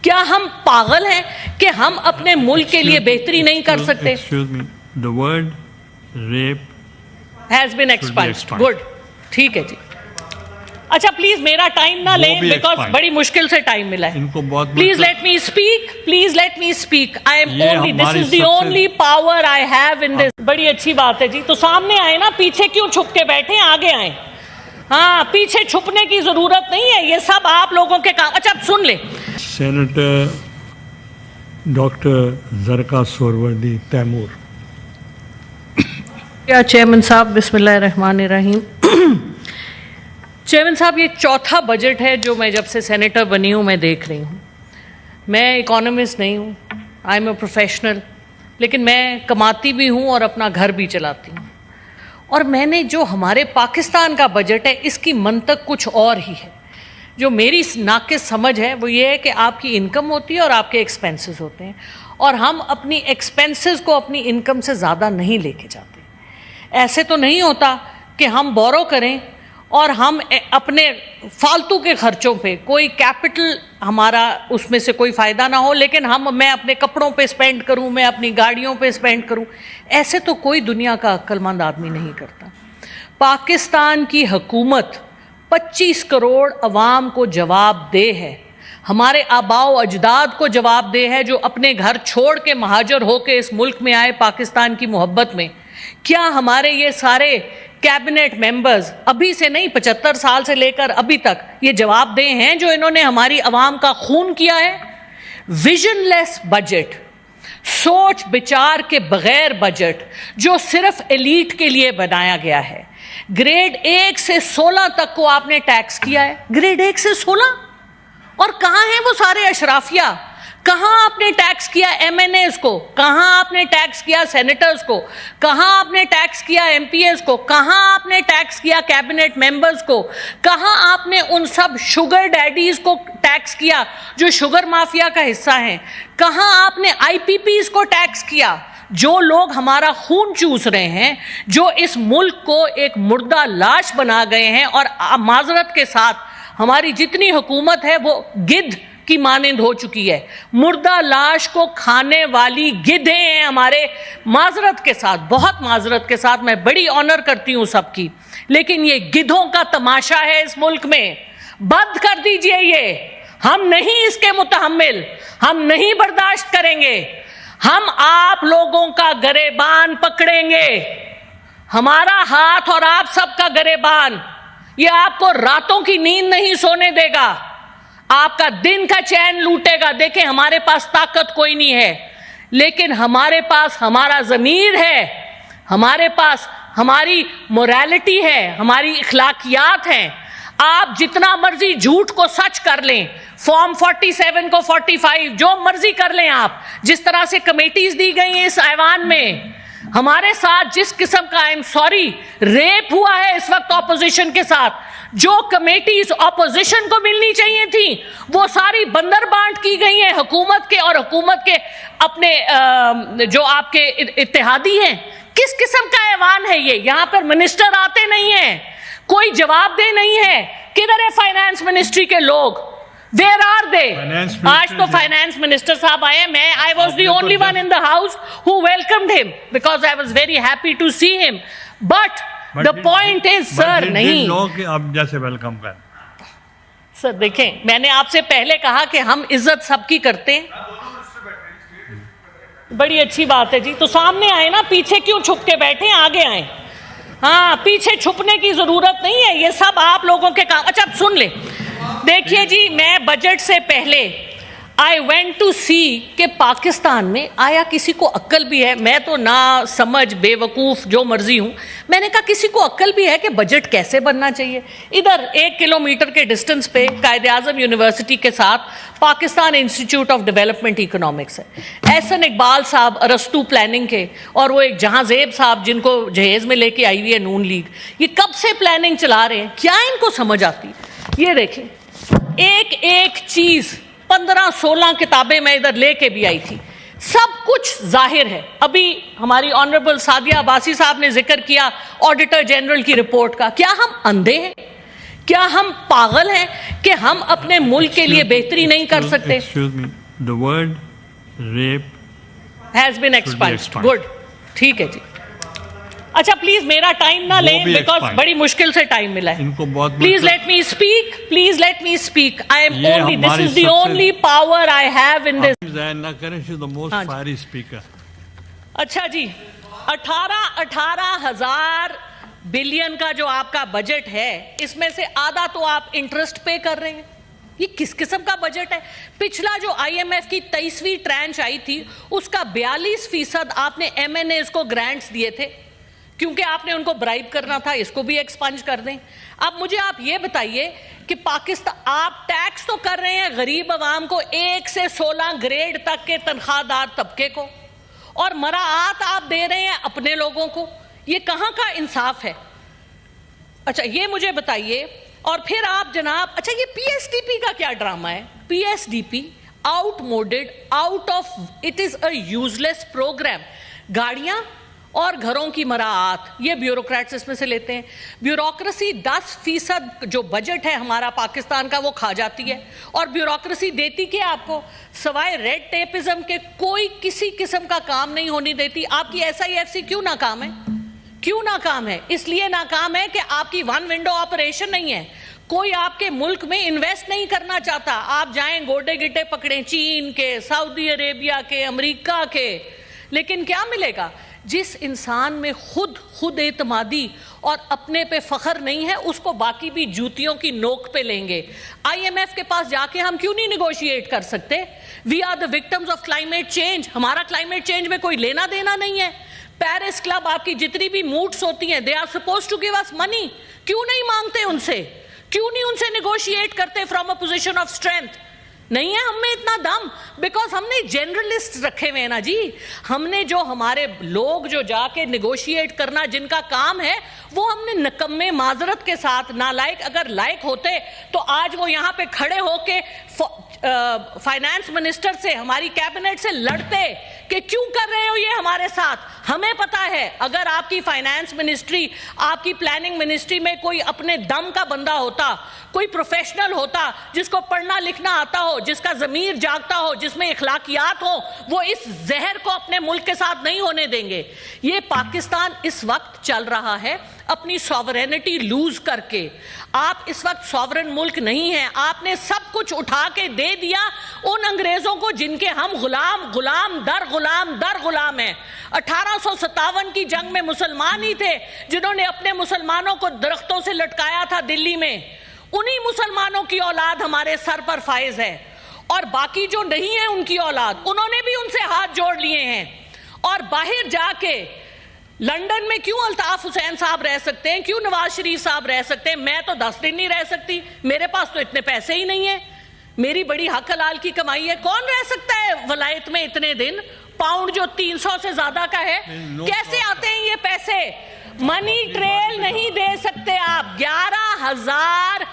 کیا ہم پاگل ہیں کہ ہم اپنے ملک کے لیے بہتری نہیں کر سکتے؟ The word rape has been expunged. Good. ٹھیک ہے جی. اچھا پلیز میرا ٹائم نہ لیں بیکاز بڑی مشکل سے ٹائم ملا ہے. Please let me speak, please let me speak. I am only, this is the only power I have in this. بڑی اچھی بات ہے جی. تو سامنے آئے نا, پیچھے کیوں چھپ کے بیٹھے, آگے آئیں. ہاں پیچھے چھپنے کی ضرورت نہیں ہے, یہ سب آپ لوگوں کے کام. اچھا سن لیں. سینیٹر ڈاکٹر زرقا سہروردی تیمور. کیا چیئرمین صاحب, بسم اللہ الرحمن الرحیم. چیئرمین صاحب یہ چوتھا بجٹ ہے جو میں جب سے سینیٹر بنی ہوں میں دیکھ رہی ہوں. میں اکانومسٹ نہیں ہوں, آئی ایم اے پروفیشنل, لیکن میں کماتی بھی ہوں اور اپنا گھر بھی چلاتی ہوں. اور میں نے جو ہمارے پاکستان کا بجٹ ہے اس کی منطق کچھ اور ہی ہے. جو میری ناقص سمجھ ہے وہ یہ ہے کہ آپ کی انکم ہوتی ہے اور آپ کے ایکسپینسز ہوتے ہیں, اور ہم اپنی ایکسپینسز کو اپنی انکم سے زیادہ نہیں لے کے جاتے. ایسے تو نہیں ہوتا کہ ہم بورو کریں اور ہم اپنے فالتو کے خرچوں پہ, کوئی کیپٹل ہمارا اس میں سے کوئی فائدہ نہ ہو, لیکن میں اپنے کپڑوں پہ اسپینڈ کروں, میں اپنی گاڑیوں پہ اسپینڈ کروں. ایسے تو کوئی دنیا کا عقل مند آدمی نہیں کرتا. پاکستان کی حکومت 25 کروڑ عوام کو جواب دہ ہے, ہمارے آباء و اجداد کو جواب دہ ہے جو اپنے گھر چھوڑ کے مہاجر ہو کے اس ملک میں آئے پاکستان کی محبت میں. کیا ہمارے یہ سارے کیبنٹ ممبرز ابھی سے نہیں, 75 سال سے لے کر ابھی تک یہ جواب دہ ہیں جو انہوں نے ہماری عوام کا خون کیا ہے؟ ویژن لیس بجٹ, سوچ بچار کے بغیر بجٹ جو صرف ایلیٹ کے لیے بنایا گیا ہے. گریڈ 1 سے 16 تک کو آپ نے ٹیکس کیا ہے, گریڈ 1 سے 16. اور کہاں ہیں وہ سارے اشرافیہ؟ کہاں آپ نے ٹیکس کیا ایم این ایز کو, کہاں آپ نے ٹیکس کیا سینیٹرز کو, کہاں آپ نے ٹیکس کیا ایم پی ایز کو, کہاں آپ نے ٹیکس کیا کیبنٹ ممبرز کو, کہاں آپ نے ان سب شوگر ڈیڈیز کو ٹیکس کیا جو شوگر مافیا کا حصہ ہیں, کہاں آپ نے آئی پی پیز کو ٹیکس کیا جو لوگ ہمارا خون چوس رہے ہیں, جو اس ملک کو ایک مردہ لاش بنا گئے ہیں. اور معذرت کے ساتھ ہماری جتنی حکومت ہے وہ گدھ کی مانند ہو چکی ہے, مردہ لاش کو کھانے والی گدھیں ہیں ہمارے. معذرت کے ساتھ, بہت معذرت کے ساتھ, میں بڑی آنر کرتی ہوں سب کی, لیکن یہ گدھوں کا تماشا ہے اس ملک میں. بند کر دیجئے یہ, ہم نہیں اس کے متحمل, ہم نہیں برداشت کریں گے. ہم آپ لوگوں کا گریبان پکڑیں گے, ہمارا ہاتھ اور آپ سب کا گریبان. یہ آپ کو راتوں کی نیند نہیں سونے دے گا, آپ کا دن کا چین لوٹے گا. دیکھیں ہمارے پاس طاقت کوئی نہیں ہے, لیکن ہمارے پاس ہمارا ضمیر ہے, ہمارے پاس ہماری موریلٹی ہے, ہماری اخلاقیات ہیں. آپ جتنا مرضی جھوٹ کو سچ کر لیں, فارم 47 کو 45 جو مرضی کر لیں آپ, جس طرح سے کمیٹیز دی گئی ہیں اس ایوان میں. ہمارے ساتھ جس قسم کا آئی ایم سوری ریپ ہوا ہے اس وقت اپوزیشن کے ساتھ, جو کمیٹیز اپوزیشن کو ملنی چاہیے تھیں وہ ساری بندر بانٹ کی گئی ہیں حکومت کے, اور حکومت کے اپنے جو آپ کے اتحادی ہیں. کس قسم کا ایوان ہے یہ؟ یہاں پر منسٹر آتے نہیں ہیں, کوئی جواب دہ نہیں ہے. کدھر ہے فائنانس منسٹری کے لوگ؟ Where are they? آج تو فائنانس منسٹر صاحب آئے ہیں. I was the only one in the house who welcomed him because I was very happy to see him. But the point is, sir, نہیں. لوگ اب جیسے ویلکم کر. سر دیکھیں, میں نے آپ سے پہلے کہا کہ ہم عزت سب کی کرتے ہیں. بڑی اچھی بات ہے جی. تو سامنے آئے نا, پیچھے کیوں چھپ کے بیٹھے, آگے آئیں. ہاں پیچھے چھپنے کی ضرورت نہیں ہے, یہ سب آپ لوگوں کے کام. اچھا سن لیں. دیکھیے جی, میں بجٹ سے پہلے آئی وینٹ ٹو سی کہ پاکستان میں آیا کسی کو عقل بھی ہے. میں تو نہ سمجھ بے وقوف جو مرضی ہوں. میں نے کہا کسی کو عقل بھی ہے کہ بجٹ کیسے بننا چاہیے. ادھر 1 کلومیٹر کے ڈسٹنس پہ قائد اعظم یونیورسٹی کے ساتھ Pakistan institute of development economics ہے. احسن اقبال صاحب ارسطو پلاننگ کے, اور وہ ایک جہاں زیب صاحب جن کو جہیز میں لے کے آئی ہوئی ہے نون لیگ, یہ کب سے پلاننگ چلا رہے ہیں, کیا ان کو سمجھ آتی؟ یہ دیکھیں ایک ایک چیز 15-16 کتابیں میں ادھر لے کے بھی آئی تھی, سب کچھ ظاہر ہے. ابھی ہماری آنریبل سعدیہ عباسی صاحب نے ذکر کیا آڈیٹر جنرل کی رپورٹ کا. کیا ہم اندھے ہیں؟ کیا ہم پاگل ہیں کہ ہم اپنے ملک کے لیے بہتری نہیں کر سکتے؟ Excuse me, the word rape has been expunged. expunged. Good. ٹھیک ہے جی. اچھا پلیز میرا ٹائم نہ لیں بھی بیکاز expunged. بڑی مشکل سے ٹائم ملا ہے. ان کو بہت please let me speak. Please let me speak. I am یہ اونلی دس ہماری از دی سب سے- only power I have in this. ضائع نہ کریں، she is the most fiery speaker. اچھا جی، 18,000 بلین کا جو آپ کا بجٹ ہے اس میں سے آدھا تو آپ انٹرسٹ پے کر رہے ہیں. یہ کس قسم کا بجٹ ہے؟ پچھلا جو آئی ایم ایف کی 23ویں ٹرانچ آئی تھی اس کا 42% آپ نے ایم این ایز کو گرانٹس دیے تھے کیونکہ آپ نے ان کو برائب کرنا تھا. اس کو بھی ایکسپنج کر دیں. اب مجھے آپ یہ بتائیے کہ پاکستان آپ ٹیکس تو کر رہے ہیں غریب عوام کو 1 سے 16 گریڈ تک کے تنخواہ دار طبقے کو، اور مراعات آپ دے رہے ہیں اپنے لوگوں کو. یہ کہاں کا انصاف ہے؟ اچھا یہ مجھے بتائیے. اور پھر آپ جناب، اچھا یہ پی ایس ڈی پی کا کیا ڈرامہ ہے؟ P S D P outmoded, out of, it is a useless program. گاڑیاں اور گھروں کی مراعات یہ بیوروکریٹس اس میں سے لیتے ہیں. بیوروکریسی 10% جو بجٹ ہے ہمارا پاکستان کا وہ کھا جاتی ہے. اور بیوروکریسی دیتی کہ آپ کو سوائے ریڈ ٹیپزم کے کوئی کسی قسم کا کام نہیں ہونے دیتی. آپ کی ایس آئی ایف سی کیوں ناکام ہے؟ کیوں ناکام ہے؟ اس لیے ناکام ہے کہ آپ کی ون ونڈو آپریشن نہیں ہے. کوئی آپ کے ملک میں انویسٹ نہیں کرنا چاہتا. آپ جائیں گوڈے گٹے پکڑیں چین کے، سعودی عربیہ کے، امریکہ کے، لیکن کیا ملے گا؟ جس انسان میں خود اعتمادی اور اپنے پہ فخر نہیں ہے اس کو باقی بھی جوتیوں کی نوک پہ لیں گے. آئی ایم ایف کے پاس جا کے ہم کیوں نہیں نیگوشیٹ کر سکتے؟ We are the victims of climate change. ہمارا کلائمیٹ چینج میں کوئی لینا دینا نہیں ہے. پیرس کلب آپ کی جتنی بھی موٹس ہوتی ہیں، they are suppose to give us money. کیوں نہیں مانگتے ان سے؟ کیوں نہیں ان سے نیگوشیٹ کرتے from a position of strength? نہیں ہے ہم میں اتنا دم، بیکاز ہم نے جنرلسٹ رکھے ہوئے ہیں نا جی. ہم نے جو ہمارے لوگ جو جا کے نیگوشیٹ کرنا جن کا کام ہے وہ ہم نے نکمے معذرت کے ساتھ نالائق، اگر لائق ہوتے تو آج وہ یہاں پہ کھڑے ہو کے فائنانس منسٹر سے، ہماری کیبنٹ سے لڑتے کہ کیوں کر رہے ہو یہ ہمارے ساتھ. ہمیں پتا ہے اگر آپ کی فائنانس منسٹری، آپ کی پلاننگ منسٹری میں کوئی اپنے دم کا بندہ ہوتا، کوئی پروفیشنل ہوتا جس کو پڑھنا لکھنا آتا ہو، جس کا ضمیر جاگتا ہو، جس میں اخلاقیات ہو، وہ اس زہر کو اپنے ملک کے ساتھ نہیں ہونے دیں گے. یہ پاکستان اس وقت چل رہا ہے اپنی ساورینٹی لوز کر کے. آپ اس وقت ساورن ملک نہیں ہیں. آپ نے سب کچھ اٹھا کے دے دیا ان انگریزوں کو جن کے ہم غلام در غلام ہیں. 1857 کی جنگ میں مسلمان ہی تھے جنہوں نے اپنے مسلمانوں کو درختوں سے لٹکایا تھا دلی میں. انہی مسلمانوں کی اولاد ہمارے سر پر فائز ہے، اور باقی جو نہیں ہے ان کی اولاد، انہوں نے بھی ان سے ہاتھ جوڑ لیے ہیں. اور باہر جا کے لنڈن میں کیوں الطاف حسین صاحب رہ سکتے ہیں، کیوں نواز شریف صاحب رہ سکتے ہیں؟ میں تو 10 دن نہیں رہ سکتی. میرے پاس تو اتنے پیسے ہی نہیں ہیں. میری بڑی حق حلال کی کمائی ہے. کون رہ سکتا ہے ولایت میں اتنے دن؟ پاؤنڈ جو 300 سے زیادہ کا ہے، کیسے آتے ہیں یہ پیسے؟ منی ٹریل نہیں دے سکتے آپ. 11,000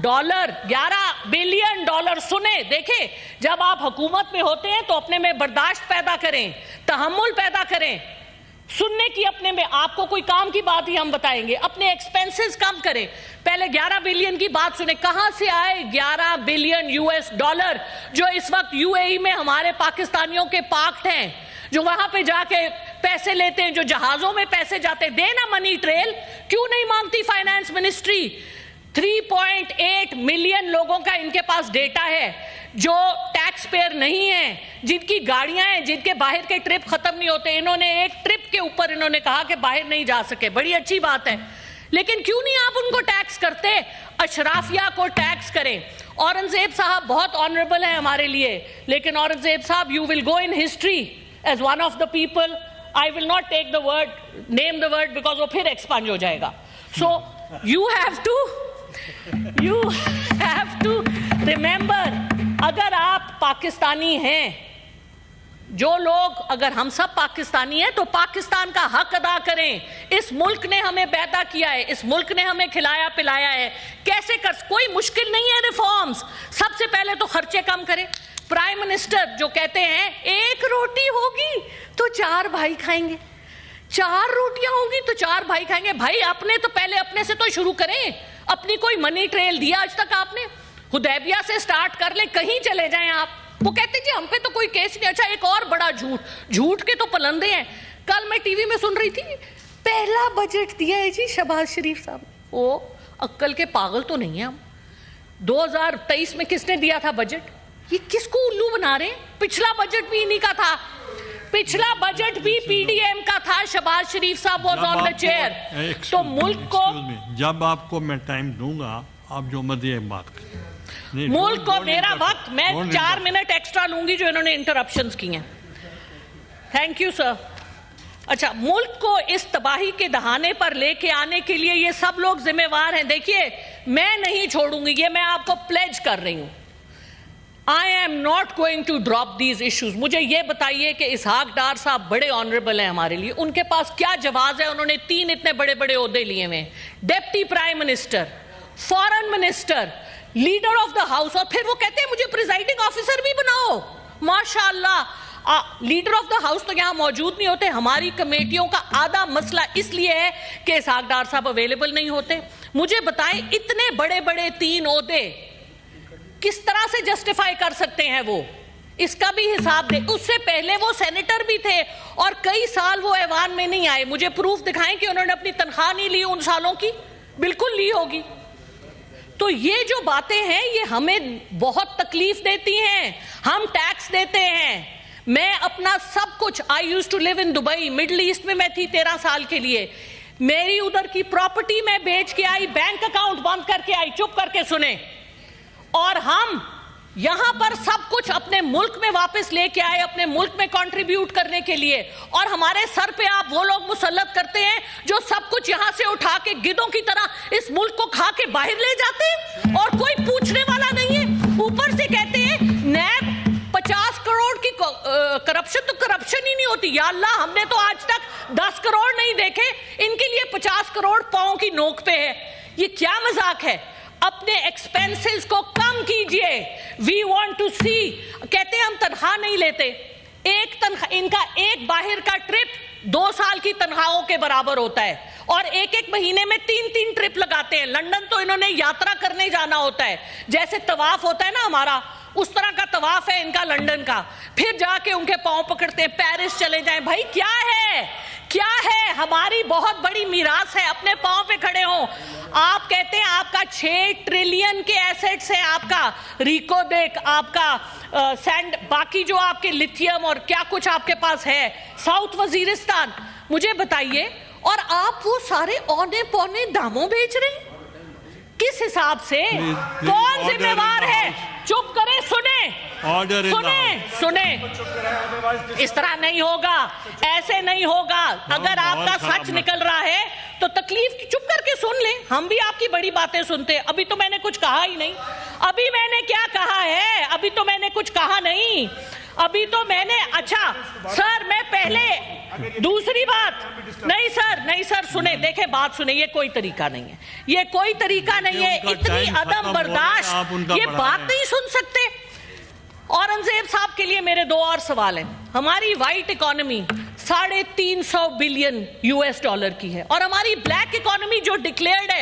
ڈالر، 11 بلین ڈالر. سنیں دیکھیں، جب آپ حکومت میں ہوتے ہیں تو اپنے میں برداشت پیدا کریں، تحمل پیدا کریں. سننے کی اپنے میں، آپ کو کوئی کام کی بات ہی ہم بتائیں گے، اپنے ایکسپینسز کم کریں. پہلے 11 بلین کی بات سنیں. کہاں سے آئے 11 بلین US ڈالر جو اس وقت UAE میں ہمارے پاکستانیوں کے پارکڈ ہیں، جو وہاں پہ جا کے پیسے لیتے ہیں، جو جہازوں میں پیسے جاتے؟ دینا منی ٹریل. کیوں نہیں مانگتی فائنانس منسٹری؟ 3.8 ملین لوگوں کا ان کے پاس ڈیٹا ہے جو ٹیکس پیئر نہیں ہیں، جن کی گاڑیاں ہیں، جن کے باہر کے ٹرپ ختم نہیں ہوتے. انہوں نے ایک ٹرپ کے اوپر انہوں نے کہا کہ باہر نہیں جا سکے. بڑی اچھی بات ہے، لیکن کیوں نہیں آپ ان کو ٹیکس کرتے؟ اشرافیہ کو ٹیکس کریں. اورنگزیب صاحب بہت آنریبل ہیں ہمارے لیے، لیکن اورنگزیب صاحب you will go in history as one of the people. I will not take the word, name the word, because وہ پھر ایکسپانڈ ہو جائے گا. So you have to remember, اگر آپ پاکستانی ہیں، جو لوگ، اگر ہم سب پاکستانی ہیں تو پاکستان کا حق ادا کریں. اس ملک نے ہمیں پیدا کیا ہے، اس ملک نے ہمیں کھلایا پلایا ہے. کیسے کوئی مشکل نہیں ہے ریفارمز. سب سے پہلے تو خرچے کم کریں. پرائم منسٹر جو کہتے ہیں 1 روٹی ہوگی تو 4 بھائی کھائیں گے، 4 روٹیاں ہوگی تو 4 بھائی کھائیں گے. بھائی اپنے تو پہلے اپنے سے تو شروع کریں. اپنی کوئی منی ٹریل دیا آج تک آپ نے؟ حدیبیہ سے سٹارٹ کر لیں، کہیں چلے جائیں آپ، وہ کہتے جی ہم پہ تو کوئی کیس نہیں. اچھا ایک اور بڑا جھوٹ کے تو پلندے ہیں. کل میں ٹی وی میں سن رہی تھی، پہلا بجٹ دیا ہے جی شہباز شریف صاحب. وہ عقل کے پاگل تو نہیں ہیں ہم. 2023 میں کس نے دیا تھا بجٹ؟ یہ کس کو الو بنا رہے ہیں؟ پچھلا بجٹ بھی انہی کا تھا، پچھلا بجٹ بھی پی ڈی ایم کا تھا. شہباز شریف صاحب واز آن دا چیئر. تو ملک کو، جب آپ کو میں ٹائم دوں گا آپ جو مرضی بات کریں. ملک کو میرا وقت، میں 4 منٹ ایکسٹرا لوں گی جو انہوں نے انٹرپشنز کی ہیں. Thank you sir. اچھا، ملک کو اس تباہی کے دہانے پر لے کے آنے کے لیے یہ سب لوگ ذمہ وار ہیں. دیکھیے میں نہیں چھوڑوں گی، یہ میں آپ کو پلیج کر رہی ہوں. I am not going to drop these issues. مجھے یہ بتائیے کہ اسحاق ڈار صاحب بڑے آنریبل ہیں ہمارے لیے، ان کے پاس کیا جواز ہے؟ انہوں نے 3 اتنے بڑے بڑے عہدے لیے ہوئے ہیں، deputy prime minister, foreign minister, leader of the house, اور پھر وہ کہتے ہیں مجھے پریزائڈنگ آفیسر بھی بناؤ. ماشاء اللہ، لیڈر آف دا ہاؤس تو یہاں موجود نہیں ہوتے. ہماری کمیٹیوں کا آدھا مسئلہ اس لیے ہے کہ اسحاق ڈار صاحب اویلیبل نہیں ہوتے. مجھے بتائیں اتنے بڑے بڑے 3 عہدے کس طرح سے جسٹیفائی کر سکتے ہیں وہ؟ اس کا بھی حساب دیں. اس سے پہلے وہ سینیٹر بھی تھے اور کئی سال وہ ایوان میں نہیں آئے. مجھے پروف دکھائیں کہ انہوں نے اپنی تنخواہ نہیں لی ان سالوں کی. بالکل لی ہوگی. تو یہ جو باتیں ہیں یہ ہمیں بہت تکلیف دیتی ہیں. ہم ٹیکس دیتے ہیں. میں اپنا سب کچھ، I use to live in Dubai, middle east میں میں تھی 13 سال کے لیے. میری ادھر کی پراپرٹی میں بیچ کے آئی، بینک اکاؤنٹ بند کر کے آئی. چپ کر کے سنیں. اور ہم یہاں پر سب کچھ اپنے ملک میں واپس لے کے آئے، اپنے ملک میں کنٹریبیوٹ کرنے کے لیے. اور ہمارے سر پہ آپ وہ لوگ مسلط کرتے ہیں جو سب کچھ یہاں سے اٹھا کے گدوں کی طرح اس ملک کو کھا کے باہر لے جاتے ہیں اور کوئی پوچھنے والا نہیں ہے. اوپر سے کہتے ہیں نیب 50 کروڑ کی کرپشن، تو کرپشن ہی نہیں ہوتی. یا اللہ، ہم نے تو آج تک 10 کروڑ نہیں دیکھے، ان کے لیے 50 کروڑ پاؤں کی نوک پہ ہے. یہ کیا مذاق ہے؟ اپنے ایکسپینسز کو کم کیجئے. وی وانٹ ٹو سی. کہتے ہیں ہم تنخواہ نہیں لیتے. ایک تنخواہ، ان کا ایک باہر کا ٹرپ 2 سال کی تنخواہوں کے برابر ہوتا ہے، اور ایک مہینے میں 3 ٹرپ لگاتے ہیں. لنڈن تو انہوں نے یاترا کرنے جانا ہوتا ہے، جیسے طواف ہوتا ہے نا ہمارا، اس طرح کا طواف ہے ان کا لنڈن کا. پھر جا کے ان کے پاؤں پکڑتے ہیں، پیرس چلے جائیں. بھائی کیا ہے؟ کیا ہے؟ ہماری بہت بڑی میراث ہے، اپنے پاؤں پہ کھڑے ہوں. آپ کہتے ہیں آپ کا 6 ٹریلین کے ایسیٹس ہیں، آپ کا ریکو دیک، آپ کا سینڈ، باقی جو آپ کے لتھیم اور کیا کچھ آپ کے پاس ہے، ساؤتھ وزیرستان. مجھے بتائیے، اور آپ وہ سارے اونے پونے داموں بیچ رہے ہیں؟ کس حساب سے؟ کون ذمہ وار ہے؟ چپ کریں، سنیں. اس طرح نہیں ہوگا، ایسے نہیں ہوگا. اگر آپ کا سچ نکل رہا ہے تو تکلیف چپ کر کے سن لیں. ہم بھی آپ کی بڑی باتیں سنتے ہیں. ابھی تو میں نے کچھ کہا ہی نہیں. ابھی میں نے کیا کہا ہے؟ ابھی تو میں نے کچھ کہا نہیں. ابھی تو میں نے، اچھا سر، میں پہلے دوسری بات نہیں سر سنیں، دیکھیں بات سنیں. یہ کوئی طریقہ نہیں ہے، یہ کوئی طریقہ نہیں ہے. اتنی عدم برداشت، یہ بات نہیں سن سکتے. اورنگزیب صاحب کے لیے میرے 2 اور سوال ہیں. ہماری white economy 350 billion US dollar کی ہے، اور ہماری بلیک اکانومی جو ڈکلیئرڈ ہے